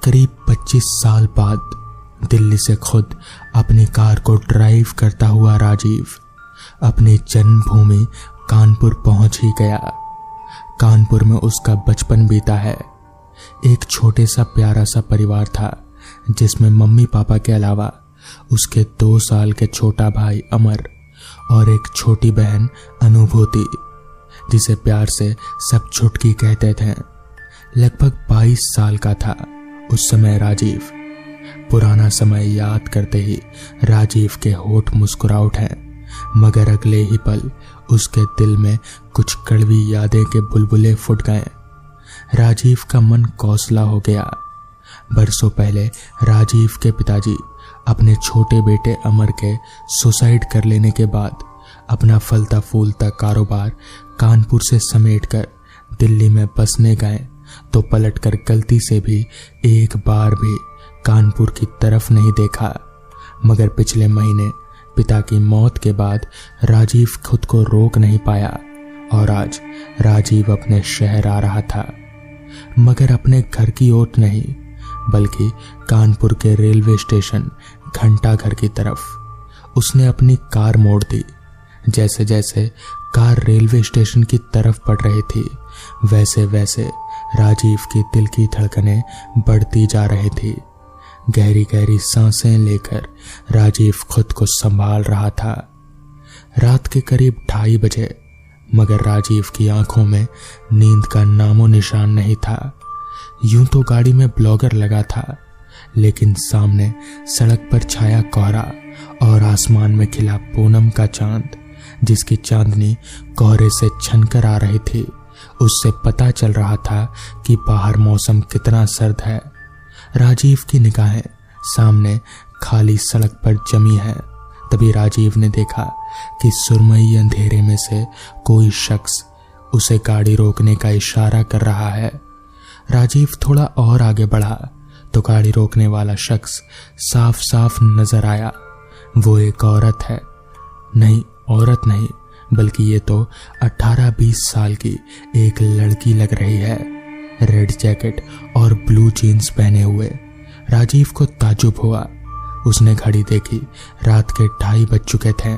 करीब 25 साल बाद दिल्ली से खुद अपनी कार को ड्राइव करता हुआ राजीव अपनी जन्मभूमि कानपुर पहुंच ही गया। कानपुर में उसका बचपन बीता है। एक छोटे सा प्यारा सा परिवार था जिसमें मम्मी पापा के अलावा उसके 2 साल के छोटा भाई अमर और एक छोटी बहन अनुभूति, जिसे प्यार से सब छुटकी कहते थे। लगभग 22 साल का था उस समय राजीव। पुराना समय याद करते ही राजीव के होठ मुस्कुरा उठे, मगर अगले ही पल उसके दिल में कुछ कड़वी यादें के बुलबुले फूट गए। राजीव का मन कौसला हो गया। बरसों पहले राजीव के पिताजी अपने छोटे बेटे अमर के सुसाइड कर लेने के बाद अपना फलता फूलता कारोबार कानपुर से समेटकर दिल्ली में बसने गए तो पलटकर गलती से भी एक बार भी कानपुर की तरफ नहीं देखा। मगर पिछले महीने पिता की मौत के बाद राजीव खुद को रोक नहीं पाया और आज राजीव अपने शहर आ रहा था, मगर अपने घर की ओर नहीं बल्कि कानपुर के रेलवे स्टेशन घंटाघर की तरफ। उसने अपनी कार मोड़ दी। जैसे जैसे कार रेलवे स्टेशन की तरफ बढ़ रही थी वैसे वैसे राजीव की दिल की धड़कनें बढ़ती जा रही थी। गहरी गहरी सांसें लेकर राजीव खुद को संभाल रहा था। रात के करीब 2:30 बजे, मगर राजीव की आंखों में नींद का नामो निशान नहीं था। यूं तो गाड़ी में ब्लॉगर लगा था, लेकिन सामने सड़क पर छाया कोहरा और आसमान में खिला पूनम का चांद, जिसकी चांदनी कोहरे से छनकर आ रही थी, उससे पता चल रहा था कि बाहर मौसम कितना सर्द है। राजीव की निगाहें सामने खाली सड़क पर जमी हैं। तभी राजीव ने देखा कि सुरमई अंधेरे में से कोई शख्स उसे गाड़ी रोकने का इशारा कर रहा है। राजीव थोड़ा और आगे बढ़ा तो गाड़ी रोकने वाला शख्स साफ साफ नजर आया। वो एक औरत है। नहीं, औरत नहीं, बल्कि ये तो 18-20 साल की एक लड़की लग रही है। रेड जैकेट और ब्लू जीन्स पहने हुए। राजीव को ताज्जुब हुआ। उसने घड़ी देखी, रात के 2:30 बज चुके थे।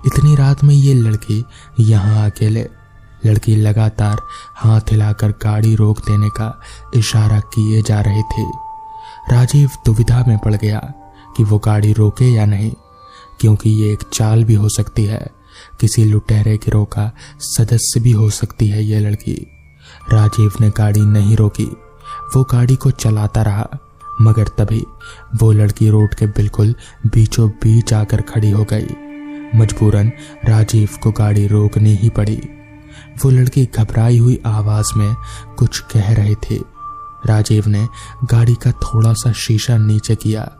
इतनी रात में ये लड़की यहाँ अकेले। लड़की लगातार हाथ हिलाकर गाड़ी रोक देने का इशारा किए जा रही थी। राजीव दुविधा में पड़ गया कि वो गाड़ी रोके या नहीं, क्योंकि ये एक चाल भी हो सकती है। किसी लुटेरे गिरोह का सदस्य भी हो सकती है ये लड़की। राजीव ने गाड़ी नहीं रोकी। वो गाड़ी को चलाता रहा, मगर तभी वो लड़की रोड के बिल्कुल बीचों बीच आकर खड़ी हो गई। मजबूरन राजीव को गाड़ी रोकनी ही पड़ी। वो लड़की घबराई हुई आवाज में कुछ कह रही थी। राजीव ने गाड़ी का थोड़ा सा शीशा नीचे किया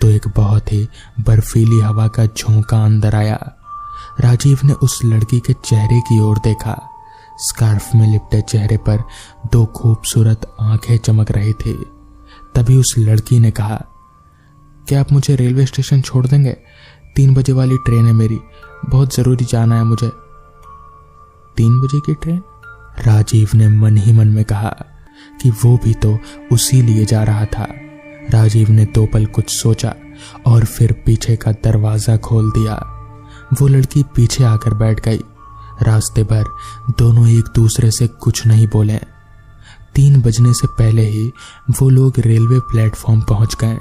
तो एक बहुत ही बर्फीली हवा का झोंका अंदर आया। राजीव ने उस लड़की के चेहरे की ओर देखा। स्कार्फ में लिपटे चेहरे पर 2 खूबसूरत आंखें चमक रही थी। तभी उस लड़की ने कहा, क्या आप मुझे रेलवे स्टेशन छोड़ देंगे? 3 बजे वाली ट्रेन है मेरी, बहुत जरूरी जाना है मुझे। 3 बजे की ट्रेन? राजीव ने मन ही मन में कहा कि वो भी तो उसी लिए जा रहा था। राजीव ने 2 पल कुछ सोचा और फिर पीछे का दरवाजा खोल दिया। वो लड़की पीछे आकर बैठ गई। रास्ते भर दोनों एक दूसरे से कुछ नहीं बोले। 3 बजने से पहले ही वो लोग रेलवे प्लेटफॉर्म पहुंच गए।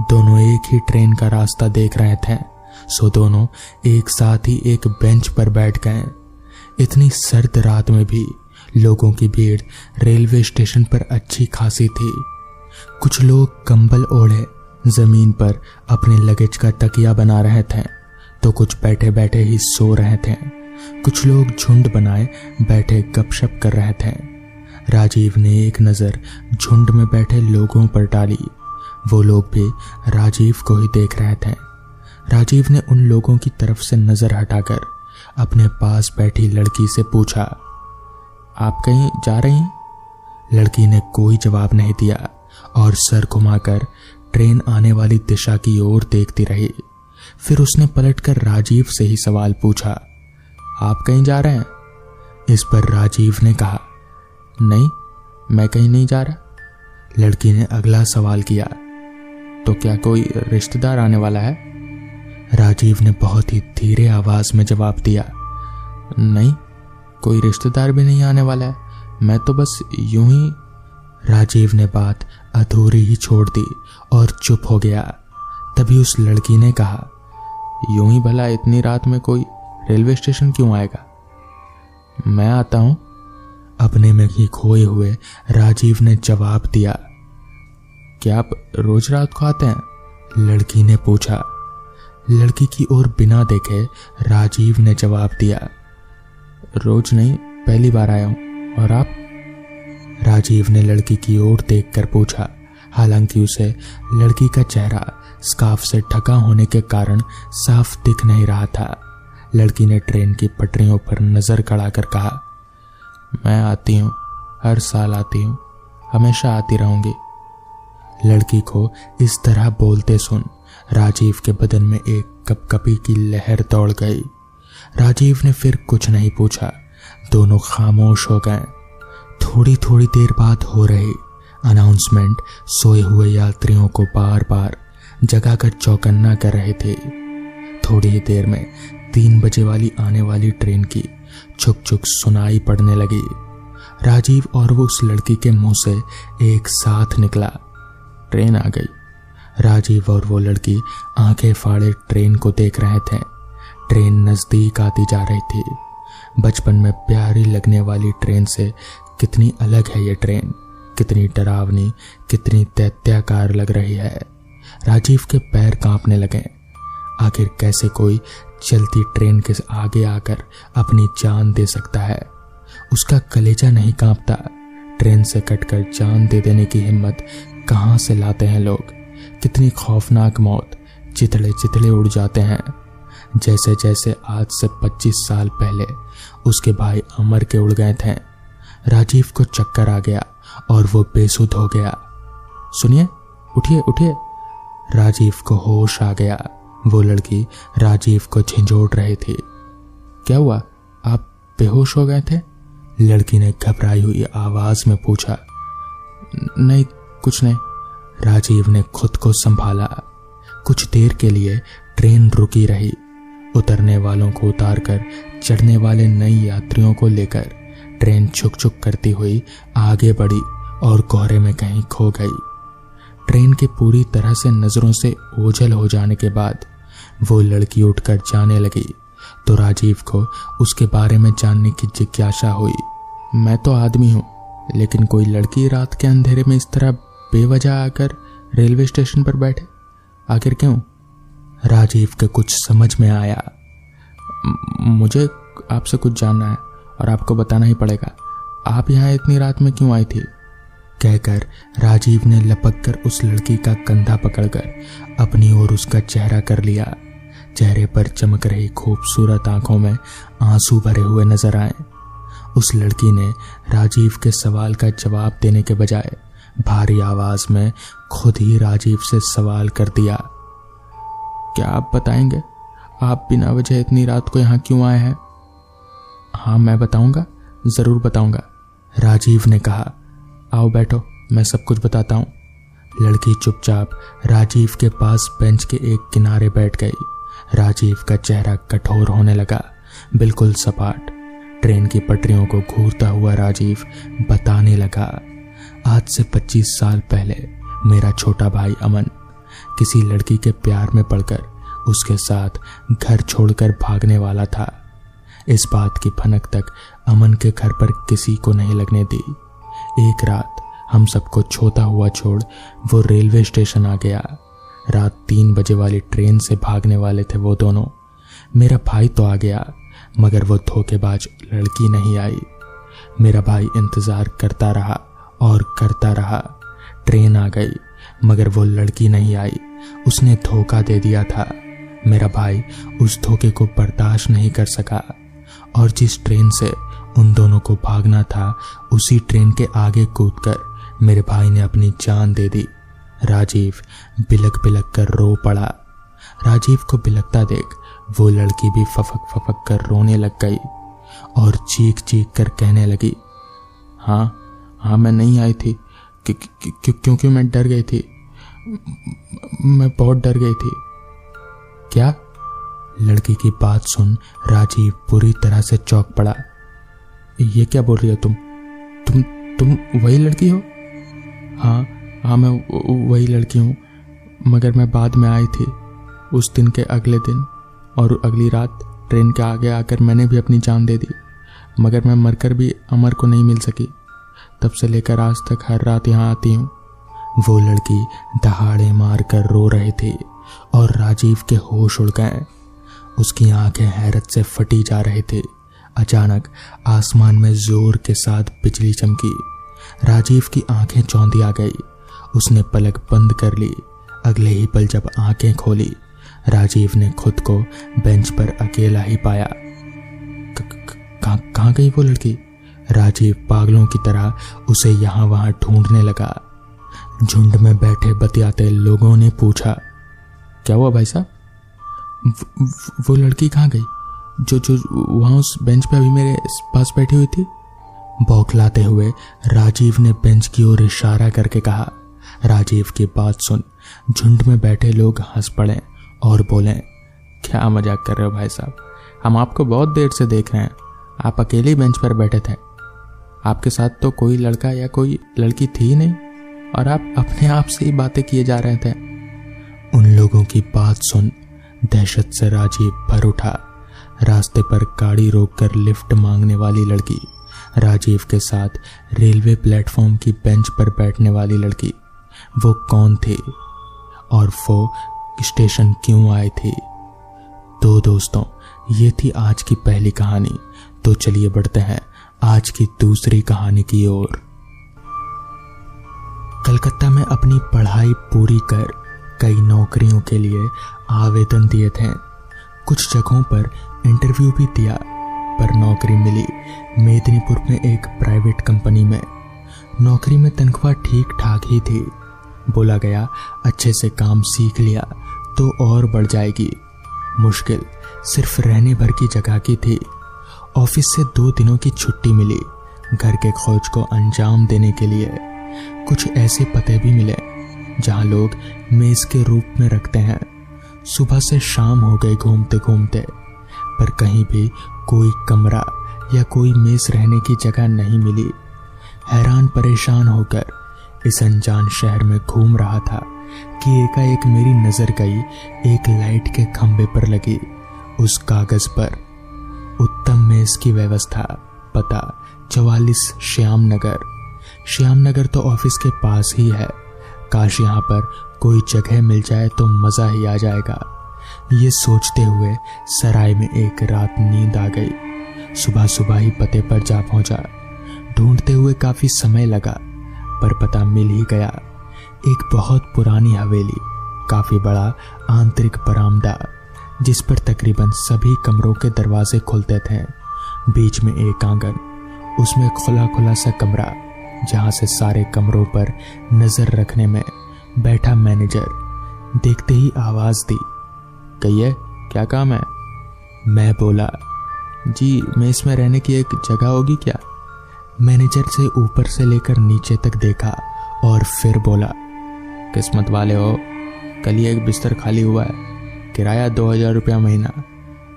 दोनों एक ही ट्रेन का रास्ता देख रहे थे, सो दोनों एक साथ ही एक बेंच पर बैठ गए। इतनी सर्द रात में भी लोगों की भीड़ रेलवे स्टेशन पर अच्छी खासी थी। कुछ लोग कंबल ओढ़े जमीन पर अपने लगेज का तकिया बना रहे थे तो कुछ बैठे बैठे ही सो रहे थे। कुछ लोग झुंड बनाए बैठे गपशप कर रहे थे। राजीव ने एक नज़र झुंड में बैठे लोगों पर डाली। वो लोग भी राजीव को ही देख रहे थे। राजीव ने उन लोगों की तरफ से नज़र हटाकर अपने पास बैठी लड़की से पूछा, आप कहीं जा रही हैं? लड़की ने कोई जवाब नहीं दिया और सर घुमाकर ट्रेन आने वाली दिशा की ओर देखती रही। फिर उसने पलटकर राजीव से ही सवाल पूछा, आप कहीं जा रहे हैं? इस पर राजीव ने कहा, नहीं, मैं कहीं नहीं जा रहा। लड़की ने अगला सवाल किया। तो क्या कोई रिश्तेदार आने वाला है? राजीव ने बहुत ही धीरे आवाज में जवाब दिया। नहीं, कोई रिश्तेदार भी नहीं आने वाला है, मैं तो बस यूं ही। राजीव ने बात अधूरी ही छोड़ दी और चुप हो गया। तभी उस लड़की ने कहा, यूं ही भला इतनी रात में कोई रेलवे स्टेशन क्यों आएगा? मैं आता हूं, अपने में ही खोए हुए राजीव ने जवाब दिया। क्या आप रोज रात को आते हैं? लड़की ने पूछा। लड़की की ओर बिना देखे राजीव ने जवाब दिया, रोज नहीं, पहली बार आया हूं। और आप? राजीव ने लड़की की ओर देखकर पूछा। हालांकि उसे लड़की का चेहरा स्कार्फ से ढका होने के कारण साफ दिख नहीं रहा था। लड़की ने ट्रेन की पटरियों पर नजर गड़ाकर कहा, मैं आती हूँ, हर साल आती हूँ, हमेशा आती रहूंगी। लड़की को इस तरह बोलते सुन राजीव के बदन में एक कपकपी की लहर दौड़ गई। राजीव ने फिर कुछ नहीं पूछा। दोनों खामोश हो गए। थोड़ी थोड़ी देर बाद हो रही अनाउंसमेंट सोए हुए यात्रियों को बार बार जगाकर चौकन्ना कर रहे थे। थोड़ी ही देर में 3 बजे वाली आने वाली ट्रेन की छुक छुक सुनाई पड़ने लगी। राजीव और वो उस लड़की के मुंह से एक साथ निकला, ट्रेन आ गई। राजीव और वो लड़की आंखें फाड़े ट्रेन को देख रहे थे। ट्रेन नजदीक आती जा रही थी। बचपन में प्यारी लगने वाली ट्रेन से कितनी अलग है ये ट्रेन, कितनी डरावनी, कितनी दैत्याकार लग रही है। राजीव के पैर कांपने लगे। आखिर कैसे कोई चलती ट्रेन के आगे आकर अपनी जान दे सकता है? उसका कलेजा नहीं कांपता। ट्रेन से कटकर जान दे देने की हिम्मत कहां से लाते हैं लोग? कितनी खौफनाक मौत, चितड़े चितड़े उड़ जाते हैं। जैसे जैसे आज से 25 साल पहले उसके भाई अमर के उड़ गए थे। राजीव को चक्कर आ गया और वो बेसुध हो गया। सुनिए, उठिए उठिए। राजीव को होश आ गया। वो लड़की राजीव को झंझोड़ रही थी। क्या हुआ, आप बेहोश हो गए थे? लड़की ने घबराई हुई आवाज में पूछा। नहीं, कुछ नहीं। राजीव ने खुद को संभाला। कुछ देर के लिए ट्रेन रुकी रही। उतरने वालों को उतारकर चढ़ने वाले नए यात्रियों को लेकर ट्रेन छुक छुक करती हुई आगे बढ़ी और कोहरे में कहीं खो गई। ट्रेन के पूरी तरह से नजरों से ओझल हो जाने के बाद वो लड़की उठकर जाने लगी तो राजीव को उसके बारे में जानने की जिज्ञासा हुई। मैं तो आदमी हूं, लेकिन कोई लड़की रात के अंधेरे में इस तरह बेवजह आकर रेलवे स्टेशन पर बैठे, आखिर क्यों? राजीव के कुछ समझ में आया। मुझे आपसे कुछ जानना है और आपको बताना ही पड़ेगा। आप यहाँ इतनी रात में क्यों आई थी? कहकर राजीव ने लपक कर उस लड़की का कंधा पकड़कर अपनी ओर उसका चेहरा कर लिया। चेहरे पर चमक रही खूबसूरत आंखों में आंसू भरे हुए नजर आए। उस लड़की ने राजीव के सवाल का जवाब देने के बजाय भारी आवाज में खुद ही राजीव से सवाल कर दिया। क्या आप बताएंगे, आप बिना वजह इतनी रात को यहाँ क्यों आए हैं? हाँ, मैं बताऊंगा, जरूर बताऊंगा, राजीव ने कहा। आओ बैठो, मैं सब कुछ बताता हूँ। लड़की चुपचाप राजीव के पास बेंच के एक किनारे बैठ गई। राजीव का चेहरा कठोर होने लगा, बिल्कुल सपाट। ट्रेन की पटरियों को घूरता हुआ राजीव बताने लगा। आज से 25 साल पहले मेरा छोटा भाई अमन किसी लड़की के प्यार में पड़कर उसके साथ घर छोड़कर भागने वाला था। इस बात की भनक तक अमन के घर पर किसी को नहीं लगने दी। एक रात हम सबको छोता हुआ छोड़ वो रेलवे स्टेशन आ गया। रात 3 बजे वाली ट्रेन से भागने वाले थे वो दोनों। मेरा भाई तो आ गया, मगर वो धोखेबाज लड़की नहीं आई। मेरा भाई इंतजार करता रहा और करता रहा। ट्रेन आ गई, मगर वो लड़की नहीं आई। उसने धोखा दे दिया था। मेरा भाई उस धोखे को बर्दाश्त नहीं कर सका और जिस ट्रेन से उन दोनों को भागना था, उसी ट्रेन के आगे कूदकर मेरे भाई ने अपनी जान दे दी। राजीव बिलक बिलक कर रो पड़ा। राजीव को बिलकता देख वो लड़की भी फफक फफक कर रोने लग गई और चीख चीख कर कहने लगी, हाँ, मैं नहीं आई थी, क्योंकि मैं डर गई थी, मैं बहुत डर गई थी। क्या? लड़की की बात सुन राजीव पूरी तरह से चौंक पड़ा। ये क्या बोल रही हो तुम वही लड़की हो? हाँ मैं वही लड़की हूँ, मगर मैं बाद में आई थी। उस दिन के अगले दिन और अगली रात ट्रेन के आगे आकर मैंने भी अपनी जान दे दी, मगर मैं मरकर भी अमर को नहीं मिल सकी। तब से लेकर आज तक हर रात यहाँ आती हूँ। वो लड़की दहाड़े मार कर रो रही थी और राजीव के होश उड़ गए। उसकी आंखें हैरत से फटी जा रही थी। अचानक आसमान में जोर के साथ बिजली चमकी। राजीव की आंखें चौंधी आ गई। उसने पलक बंद कर ली। अगले ही पल जब आंखें खोली, राजीव ने खुद को बेंच पर अकेला ही पाया। कहाँ गई वो लड़की? राजीव पागलों की तरह उसे यहाँ वहां ढूंढने लगा। झुंड में बैठे बतियाते लोगों ने पूछा, क्या हुआ भाई साहब? वो लड़की कहाँ गई जो वहां उस बेंच पे अभी मेरे पास बैठी हुई थी? बौखलाते हुए राजीव ने बेंच की ओर इशारा करके कहा। राजीव की बात सुन झुंड में बैठे लोग हंस पड़े और बोले, क्या मजाक कर रहे हो भाई साहब, हम आपको बहुत देर से देख रहे हैं, आप अकेले बेंच पर बैठे थे, आपके साथ तो कोई लड़का या कोई लड़की थी ही नहीं, और आप अपने आप से ही बातें किए जा रहे थे। उन लोगों की बात सुन दहशत से राजीव भर उठा। रास्ते पर गाड़ी रोककर लिफ्ट मांगने वाली लड़की, राजीव के साथ रेलवे प्लेटफॉर्म की बेंच पर बैठने वाली लड़की, वो कौन थी और वो स्टेशन क्यों आई थी? तो दोस्तों, ये थी आज की पहली कहानी। तो चलिए बढ़ते हैं आज की दूसरी कहानी की ओर। कलकत्ता में अपनी पढ़ाई पूरी कर कई नौकरियों के लिए आवेदन दिए थे। कुछ जगहों पर इंटरव्यू भी दिया, पर नौकरी मिली मेदिनीपुर में एक प्राइवेट कंपनी में। नौकरी में तनख्वाह ठीक ठाक ही थी। बोला गया अच्छे से काम सीख लिया तो और बढ़ जाएगी। मुश्किल सिर्फ रहने भर की जगह की थी। ऑफिस से 2 दिनों की छुट्टी मिली घर के खोज को अंजाम देने के लिए। कुछ ऐसे पते भी मिले जहां लोग मेज के रूप में रखते हैं। सुबह से शाम हो गई घूमते घूमते, पर कहीं भी कोई कमरा या कोई मेज रहने की जगह नहीं मिली। हैरान परेशान होकर इस अनजान शहर में घूम रहा था कि एकाएक मेरी नजर गई एक लाइट के खंभे पर लगी उस कागज पर, उत्तम मेज की व्यवस्था, पता 44 श्याम नगर तो ऑफिस के पास ही है। काश यहाँ पर कोई जगह मिल जाए तो मजा ही आ जाएगा। ये सोचते हुए सराय में एक रात नींद आ गई। सुबह सुबह ही पते पर जा पहुंचा। ढूंढते हुए काफी समय लगा, पर पता मिल ही गया। एक बहुत पुरानी हवेली, काफी बड़ा आंतरिक बरामदा, जिस पर तकरीबन सभी कमरों के दरवाजे खुलते थे। बीच में एक आंगन, उसमें खुला खुला सा कमरा, जहां से सारे कमरों पर नजर रखने में बैठा मैनेजर देखते ही आवाज दी, कहिए क्या काम है? मैं बोला, जी मैं इसमें रहने की एक जगह होगी क्या? मैनेजर से ऊपर से लेकर नीचे तक देखा और फिर बोला, किस्मत वाले हो, कल ही एक बिस्तर खाली हुआ है, किराया 2000 रुपया महीना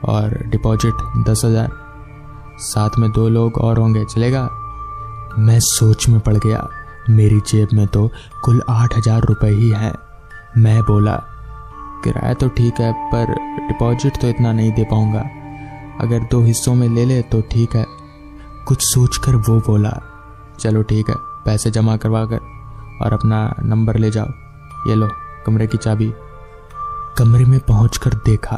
और डिपॉजिट 10,000, साथ में 2 लोग और होंगे, चलेगा? मैं सोच में पड़ गया। मेरी जेब में तो कुल 8,000 रुपये ही हैं। मैं बोला, किराया तो ठीक है, पर डिपॉजिट तो इतना नहीं दे पाऊंगा, अगर 2 हिस्सों में ले ले तो ठीक है। कुछ सोचकर वो बोला, चलो ठीक है, पैसे जमा करवा कर और अपना नंबर ले जाओ, ये लो कमरे की चाबी। कमरे में पहुंचकर देखा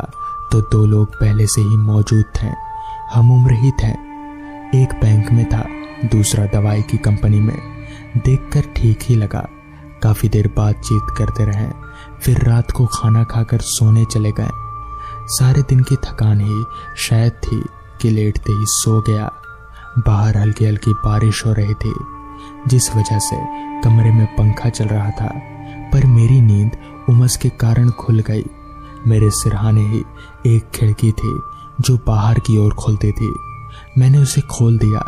तो 2 लोग पहले से ही मौजूद थे। हम उम्र ही थे। एक बैंक में था, दूसरा दवाई की कंपनी में। देखकर ठीक ही लगा। काफी देर बातचीत करते रहे, फिर रात को खाना खाकर सोने चले गए। सारे दिन की थकान ही शायद थी कि लेटते ही सो गया। बाहर हल्की हल्की बारिश हो रही थी, जिस वजह से कमरे में पंखा चल रहा था, पर मेरी नींद उमस के कारण खुल गई। मेरे सिरहाने ही एक खिड़की थी जो बाहर की ओर खुलती थी। मैंने उसे खोल दिया।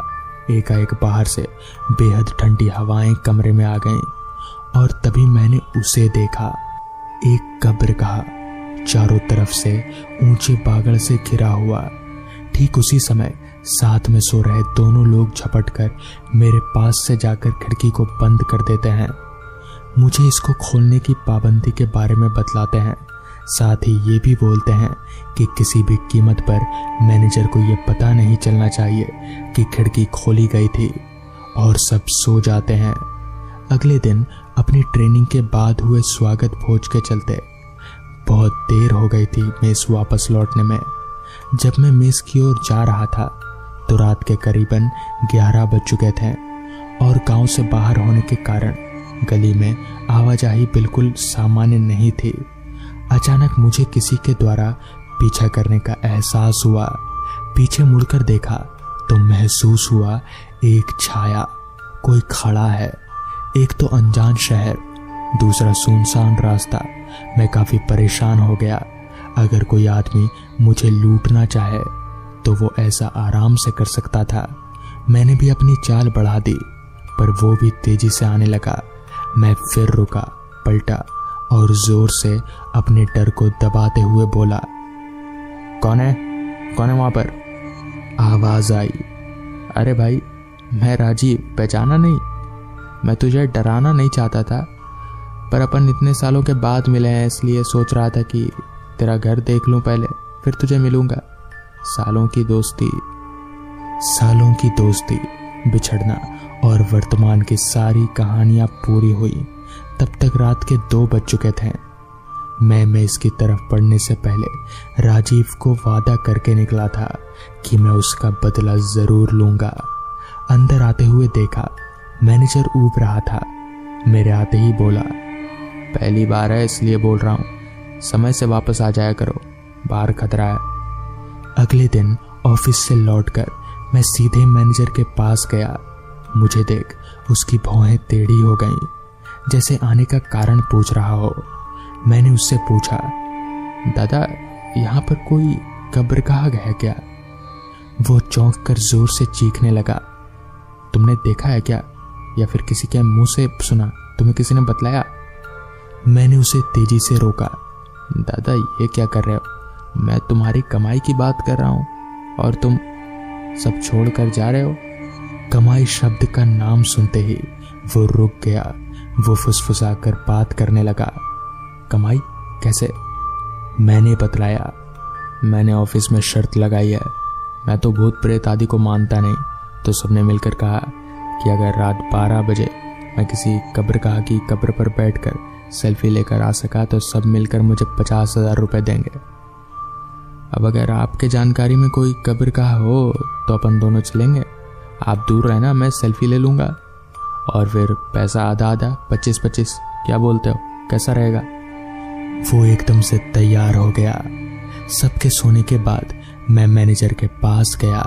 एकाएक बाहर से बेहद ठंडी हवाएं कमरे में आ गईं और तभी मैंने उसे देखा, एक कब्रगाह, चारों तरफ से ऊंचे बागड़ से घिरा हुआ। ठीक उसी समय साथ में सो रहे दोनों लोग झपटकर मेरे पास से जाकर खिड़की को बंद कर देते हैं। मुझे इसको खोलने की पाबंदी के बारे में बतलाते हैं। साथ ही ये भी बोलते हैं कि किसी भी कीमत पर मैनेजर को ये पता नहीं चलना चाहिए कि खिड़की खोली गई थी, और सब सो जाते हैं। अगले दिन अपनी ट्रेनिंग के बाद हुए स्वागत भोज के चलते बहुत देर हो गई थी मेस वापस लौटने में। जब मैं मेस की ओर जा रहा था तो रात के करीबन 11 बज चुके थे और गांव से बाहर होने के कारण गली में आवाजाही बिल्कुल सामान्य नहीं थी। अचानक मुझे किसी के द्वारा पीछा करने का एहसास हुआ। पीछे मुड़कर देखा तो महसूस हुआ एक छाया, कोई खड़ा है। एक तो अनजान शहर, दूसरा सुनसान रास्ता। मैं काफी परेशान हो गया। अगर कोई आदमी मुझे लूटना चाहे तो वो ऐसा आराम से कर सकता था। मैंने भी अपनी चाल बढ़ा दी, पर वो भी तेजी से आने लगा। मैं फिर रुका, पलटा और जोर से अपने डर को दबाते हुए बोला, कौन है वहां पर? आवाज आई, अरे भाई मैं राजीव, पहचाना नहीं? मैं तुझे डराना नहीं चाहता था, पर अपन इतने सालों के बाद मिले हैं इसलिए सोच रहा था कि तेरा घर देख लूं पहले, फिर तुझे मिलूंगा। सालों की दोस्ती, बिछड़ना और वर्तमान की सारी कहानियां पूरी हुई। तब तक रात के 2 बज चुके थे। मैं इसकी तरफ बढ़ने से पहले राजीव को वादा करके निकला था कि मैं उसका बदला जरूर लूंगा। अंदर आते हुए देखा मैनेजर ऊब रहा था। मेरे आते ही बोला, पहली बार है इसलिए बोल रहा हूं, समय से वापस आ जाया करो, बाहर खतरा है। अगले दिन ऑफिस से लौटकर मैं सीधे मैनेजर के पास गया। मुझे देख उसकी भौहें टेढ़ी हो गईं, जैसे आने का कारण पूछ रहा हो। मैंने उससे पूछा, दादा यहाँ पर कोई कब्रगाह है क्या? वो चौंक कर जोर से चीखने लगा, तुमने देखा है क्या, या फिर किसी के मुंह से सुना? तुम्हें किसी ने बतलाया? मैंने उसे तेजी से रोका, दादा ये क्या कर रहे हो? मैं तुम्हारी कमाई की बात कर रहा हूं और तुम सब छोड़ कर जा रहे हो। कमाई शब्द का नाम सुनते ही वो रुक गया। वो फुसफुसाकर बात करने लगा, कमाई कैसे? मैंने बतलाया, मैंने ऑफिस में शर्त लगाई है, मैं तो भूत प्रेत आदि को मानता नहीं। तो सबने मिलकर कहा कि अगर रात 12 बजे मैं किसी कब्रगाह की कब्र पर बैठकर सेल्फी लेकर आ सका तो सब मिलकर मुझे 50,000 रुपए देंगे। अब अगर आपके जानकारी में कोई कब्रगाह हो तो अपन दोनों चलेंगे, आप दूर रहना, मैं सेल्फी ले लूंगा और फिर पैसा आधा आधा 25-25, क्या बोलते हो, कैसा रहेगा? वो एकदम से तैयार हो गया। सबके सोने के बाद मैं मैनेजर के पास गया।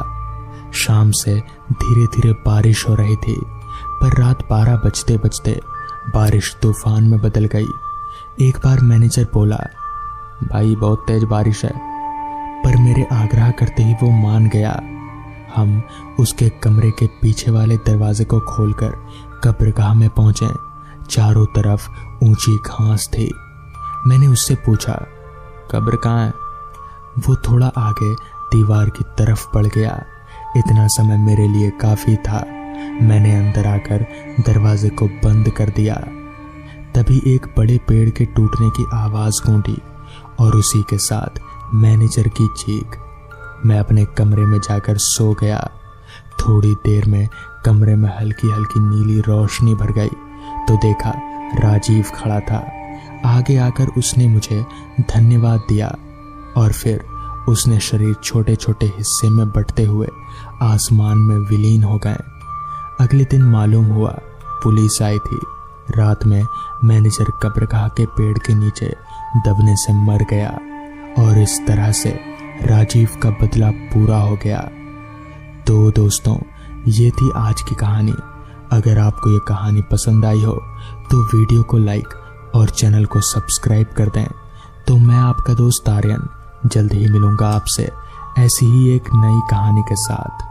शाम से धीरे धीरे बारिश हो रही थी, पर रात 12 बजते बजते बारिश तूफान में बदल गई। एक बार मैनेजर बोला, भाई बहुत तेज बारिश है, पर मेरे आग्रह करते ही वो मान गया। हम उसके कमरे के पीछे वाले दरवाजे को खोलकर कब्रगाह में पहुंचे। चारों तरफ ऊंची घास थी। मैंने उससे पूछा, कब्र कहाँ है? वो थोड़ा आगे दीवार की तरफ बढ़ गया। इतना समय मेरे लिए काफी था। मैंने अंदर आकर दरवाजे को बंद कर दिया। तभी एक बड़े पेड़ के टूटने की आवाज गूंजी और उसी के साथ मैनेजर की चीख। मैं अपने कमरे में जाकर सो गया। थोड़ी देर में कमरे में हल्की हल्की नीली रोशनी भर गई तो देखा राजीव खड़ा था। आगे आकर उसने मुझे धन्यवाद दिया और फिर उसने शरीर छोटे छोटे हिस्से में बंटते हुए आसमान में विलीन हो गए। अगले दिन मालूम हुआ पुलिस आई थी। रात में मैनेजर कब्रगाह के पेड़ के नीचे दबने से मर गया और इस तरह से राजीव का बदला पूरा हो गया। तो दोस्तों, ये थी आज की कहानी। अगर आपको ये कहानी पसंद आई हो तो वीडियो को लाइक और चैनल को सब्सक्राइब कर दें। तो मैं आपका दोस्त आर्यन जल्द ही मिलूंगा आपसे ऐसी ही एक नई कहानी के साथ।